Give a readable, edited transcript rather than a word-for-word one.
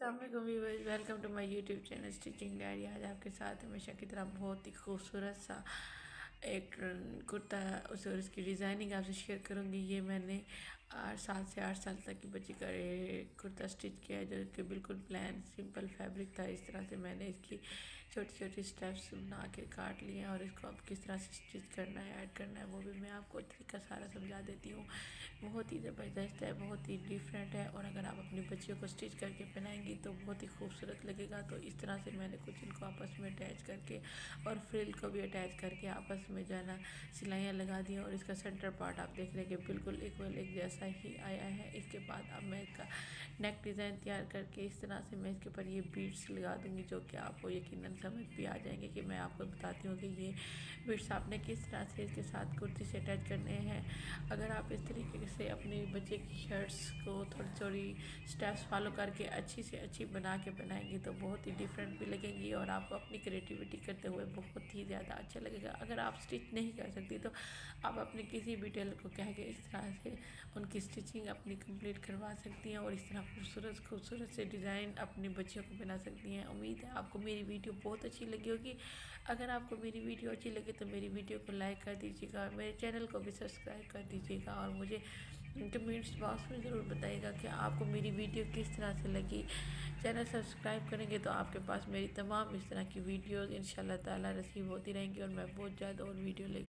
Viewers, welcome to my YouTube channel stitching diary. आज आपके साथ हमेशा की तरह बहुत ही खूबसूरत सा एक कुर्ता और उसकी डिज़ाइनिंग आपसे शेयर करूँगी। ये मैंने 7 से 8 साल तक की बच्ची का कुर्ता स्टिच किया है, जो कि बिल्कुल प्लेन सिंपल फैब्रिक था। इस तरह से मैंने इसकी छोटी छोटी स्टेप्स बना के काट लिए हैं और इसको अब किस तरह से स्टिच करना है, ऐड करना है, वो भी मैं आपको तरीका सारा समझा देती हूँ। बहुत ही ज़बरदस्त है, बहुत ही डिफरेंट है, और अगर आप अपनी बच्चियों को स्टिच करके पहनाएंगी तो बहुत ही खूबसूरत लगेगा। तो इस तरह से मैंने कुछ इनको आपस में अटैच करके और फ्रिल को भी अटैच करके आपस में जो है ना सिलाइयाँ लगा दी, और इसका सेंटर पार्ट आप देख रहे हैं कि बिल्कुल इक्वल एक जैसा ही आया है। इसके बाद अब मैं इसका नेक डिज़ाइन तैयार करके इस तरह से मैं इसके ऊपर ये बीड्स लगा दूँगी, जो कि आपको यकीनन समझ भी आ जाएंगे कि मैं आपको बताती हूँ कि ये बीड्स आपने किस तरह से इसके साथ कुर्ती से अटैच करने हैं। अगर आप इस तरीके से अपने बच्चे की शर्ट्स को थोड़ी थोड़ी स्टेप्स फॉलो करके अच्छी से अच्छी बना के बनाएंगी तो बहुत ही डिफरेंट भी लगेंगी, और आपको अपनी क्रिएटिविटी करते हुए बहुत ही ज़्यादा अच्छा लगेगा। अगर आप स्टिच नहीं कर सकती तो आप अपने किसी भी टेलर को कह के इस तरह से उनकी स्टिचिंग अपनी कंप्लीट करवा सकती हैं, और इस तरह खूबसूरत खूबसूरत से डिज़ाइन अपने बच्चों को बना सकती हैं। उम्मीद है आपको मेरी वीडियो बहुत अच्छी लगी होगी। अगर आपको मेरी वीडियो अच्छी लगे तो मेरी वीडियो को लाइक कर दीजिएगा, मेरे चैनल को भी सब्सक्राइब कर दीजिएगा, और मुझे कमेंट्स बॉक्स में ज़रूर बताइएगा कि आपको मेरी वीडियो किस तरह से लगी। चैनल सब्सक्राइब करेंगे तो आपके पास मेरी तमाम इस तरह की वीडियोज़ इंशाल्लाह ताला रिसीव होती रहेंगी, और मैं बहुत ज़्यादा और वीडियो ले